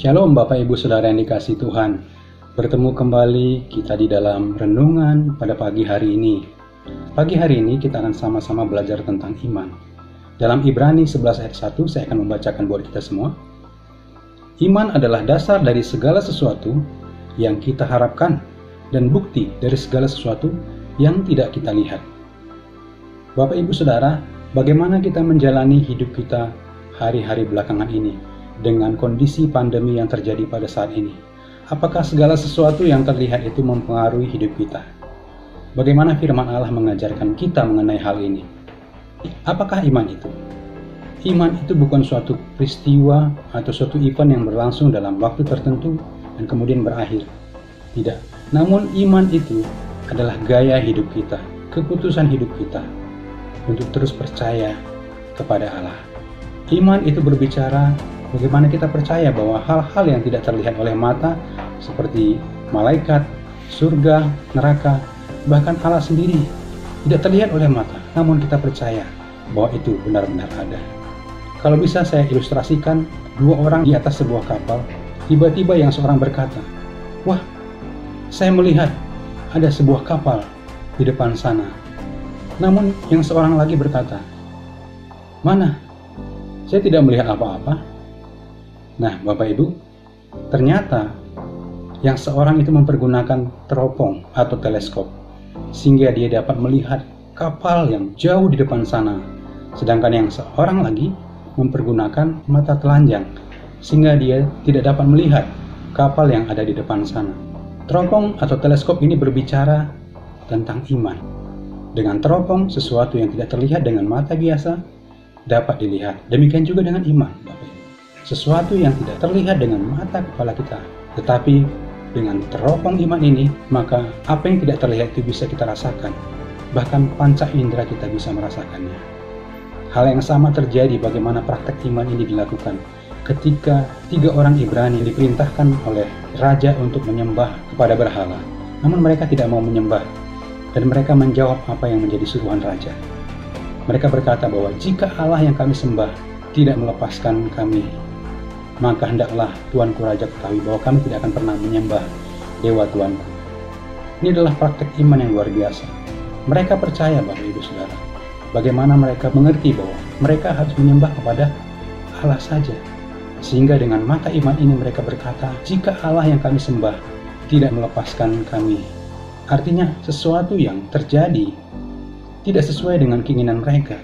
Shalom Bapak Ibu Saudara yang dikasihi Tuhan. Bertemu kembali kita di dalam renungan pada pagi hari ini. Pagi hari ini kita akan sama-sama belajar tentang iman. Dalam Ibrani 11 ayat 1 saya akan membacakan buat kita semua. Iman adalah dasar dari segala sesuatu yang kita harapkan dan bukti dari segala sesuatu yang tidak kita lihat. Bapak Ibu Saudara, bagaimana kita menjalani hidup kita hari-hari belakangan ini dengan kondisi pandemi yang terjadi pada saat ini? Apakah segala sesuatu yang terlihat itu mempengaruhi hidup kita? Bagaimana firman Allah mengajarkan kita mengenai hal ini? Apakah iman itu? Iman itu bukan suatu peristiwa atau suatu event yang berlangsung dalam waktu tertentu dan kemudian berakhir. Tidak. Namun iman itu adalah gaya hidup kita, keputusan hidup kita untuk terus percaya kepada Allah. Iman itu berbicara bagaimana kita percaya bahwa hal-hal yang tidak terlihat oleh mata seperti malaikat, surga, neraka, bahkan Allah sendiri tidak terlihat oleh mata, namun kita percaya bahwa itu benar-benar ada. Kalau bisa saya ilustrasikan, dua orang di atas sebuah kapal, tiba-tiba yang seorang berkata, "Wah, saya melihat ada sebuah kapal di depan sana." Namun yang seorang lagi berkata, "Mana? Saya tidak melihat apa-apa." Nah, Bapak Ibu, ternyata yang seorang itu mempergunakan teropong atau teleskop sehingga dia dapat melihat kapal yang jauh di depan sana, sedangkan yang seorang lagi mempergunakan mata telanjang sehingga dia tidak dapat melihat kapal yang ada di depan sana. Teropong atau teleskop ini berbicara tentang iman. Dengan teropong, sesuatu yang tidak terlihat dengan mata biasa dapat dilihat. Demikian juga dengan iman, Bapak Ibu. Sesuatu yang tidak terlihat dengan mata kepala kita, tetapi dengan teropong iman ini, maka apa yang tidak terlihat itu bisa kita rasakan. Bahkan panca indera kita bisa merasakannya. Hal yang sama terjadi bagaimana praktek iman ini dilakukan ketika 3 orang Ibrani diperintahkan oleh raja untuk menyembah kepada berhala. Namun mereka tidak mau menyembah, dan mereka menjawab apa yang menjadi suruhan raja. Mereka berkata bahwa jika Allah yang kami sembah tidak melepaskan kami, maka hendaklah Tuanku Raja ketahui bahwa kami tidak akan pernah menyembah Dewa Tuanku. Ini adalah praktek iman yang luar biasa. Mereka percaya, Bapak Ibu Saudara, bagaimana mereka mengerti bahwa mereka harus menyembah kepada Allah saja. Sehingga dengan mata iman ini mereka berkata, jika Allah yang kami sembah tidak melepaskan kami. Artinya sesuatu yang terjadi tidak sesuai dengan keinginan mereka.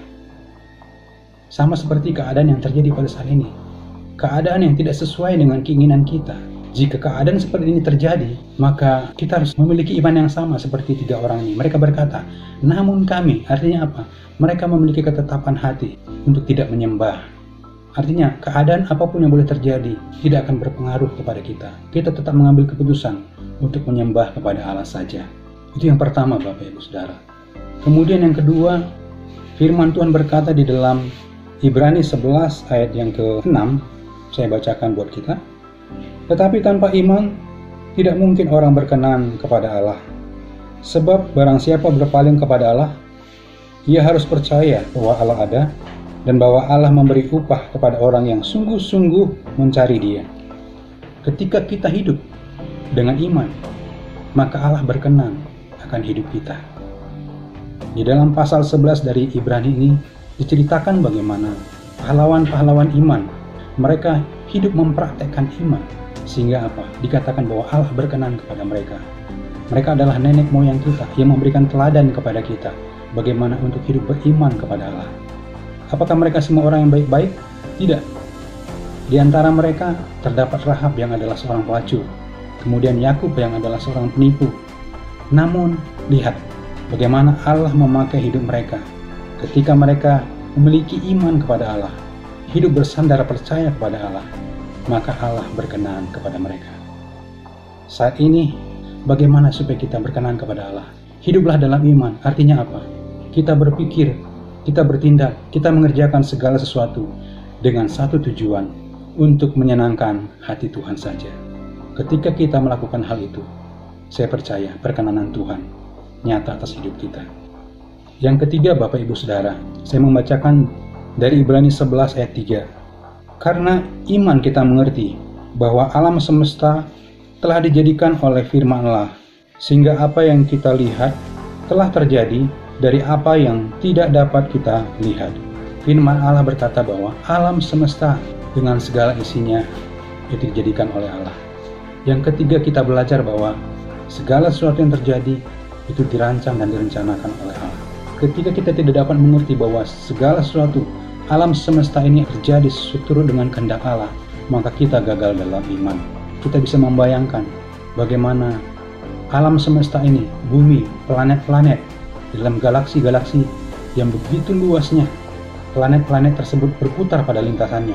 Sama seperti keadaan yang terjadi pada saat ini. Keadaan yang tidak sesuai dengan keinginan kita. Jika keadaan seperti ini terjadi, maka kita harus memiliki iman yang sama seperti 3 orang ini. Mereka berkata, namun kami, artinya apa? Mereka memiliki ketetapan hati untuk tidak menyembah. Artinya, keadaan apapun yang boleh terjadi tidak akan berpengaruh kepada kita. Kita tetap mengambil keputusan untuk menyembah kepada Allah saja. Itu yang pertama, Bapak Ibu Saudara. Kemudian yang kedua, firman Tuhan berkata di dalam Ibrani 11 ayat yang ke-6, saya bacakan buat kita. Tetapi tanpa iman, tidak mungkin orang berkenan kepada Allah. Sebab barang siapa berpaling kepada Allah, ia harus percaya bahwa Allah ada, dan bahwa Allah memberi upah kepada orang yang sungguh-sungguh mencari Dia. Ketika kita hidup dengan iman, maka Allah berkenan akan hidup kita. Di dalam pasal 11 dari Ibrani ini diceritakan bagaimana pahlawan-pahlawan iman, mereka hidup mempraktekkan iman, sehingga apa? Dikatakan bahwa Allah berkenan kepada mereka. Mereka adalah nenek moyang kita yang memberikan teladan kepada kita bagaimana untuk hidup beriman kepada Allah. Apakah mereka semua orang yang baik-baik? Tidak. Di antara mereka terdapat Rahab yang adalah seorang pelacur, kemudian Yakub yang adalah seorang penipu. Namun lihat bagaimana Allah memakai hidup mereka ketika mereka memiliki iman kepada Allah, hidup bersandar percaya kepada Allah, maka Allah berkenan kepada mereka. Saat ini, bagaimana supaya kita berkenan kepada Allah? Hiduplah dalam iman. Artinya apa? Kita berpikir, kita bertindak, kita mengerjakan segala sesuatu dengan satu tujuan, untuk menyenangkan hati Tuhan saja. Ketika kita melakukan hal itu, saya percaya perkenanan Tuhan nyata atas hidup kita. Yang ketiga, Bapak Ibu Saudara, saya membacakan dari Ibrani 11 ayat 3. Karena iman kita mengerti bahwa alam semesta telah dijadikan oleh firman Allah, sehingga apa yang kita lihat telah terjadi dari apa yang tidak dapat kita lihat. Firman Allah berkata bahwa alam semesta dengan segala isinya itu dijadikan oleh Allah. Yang ketiga, kita belajar bahwa segala sesuatu yang terjadi itu dirancang dan direncanakan oleh Allah. Ketika kita tidak dapat mengerti bahwa segala sesuatu alam semesta ini terjadi seturut dengan kehendak Allah, maka kita gagal dalam iman. Kita bisa membayangkan bagaimana alam semesta ini, bumi, planet-planet, dalam galaksi-galaksi yang begitu luasnya, planet-planet tersebut berputar pada lintasannya.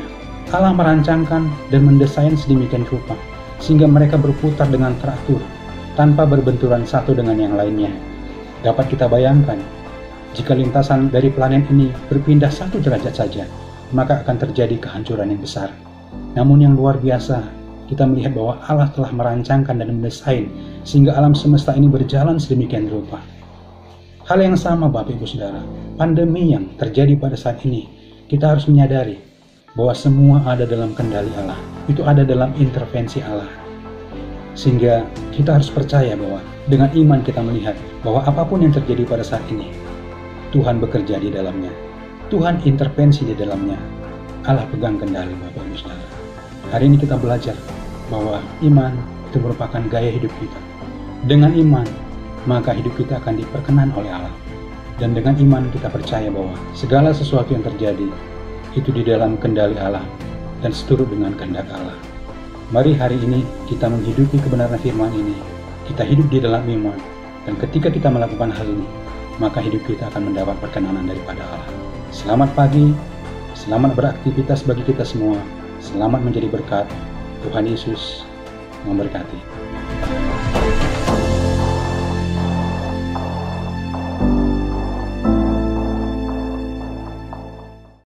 Allah merancangkan dan mendesain sedemikian rupa, sehingga mereka berputar dengan teratur, tanpa berbenturan satu dengan yang lainnya. Dapat kita bayangkan, jika lintasan dari planet ini berpindah 1 derajat saja, maka akan terjadi kehancuran yang besar. Namun yang luar biasa, kita melihat bahwa Allah telah merancangkan dan mendesain, sehingga alam semesta ini berjalan sedemikian rupa. Hal yang sama Bapak Ibu Saudara, pandemi yang terjadi pada saat ini, kita harus menyadari bahwa semua ada dalam kendali Allah, itu ada dalam intervensi Allah. Sehingga kita harus percaya bahwa dengan iman kita melihat bahwa apapun yang terjadi pada saat ini, Tuhan bekerja di dalamnya, Tuhan intervensi di dalamnya, Allah pegang kendali Bapak Ibu Saudara. Hari ini kita belajar bahwa iman itu merupakan gaya hidup kita. Dengan iman, maka hidup kita akan diperkenan oleh Allah. Dan dengan iman kita percaya bahwa segala sesuatu yang terjadi itu di dalam kendali Allah dan seturut dengan kehendak Allah. Mari hari ini kita menghidupi kebenaran firman ini. Kita hidup di dalam iman, dan ketika kita melakukan hal ini, maka hidup kita akan mendapat perkenanan daripada Allah. Selamat pagi, selamat beraktivitas bagi kita semua. Selamat menjadi berkat. Tuhan Yesus memberkati.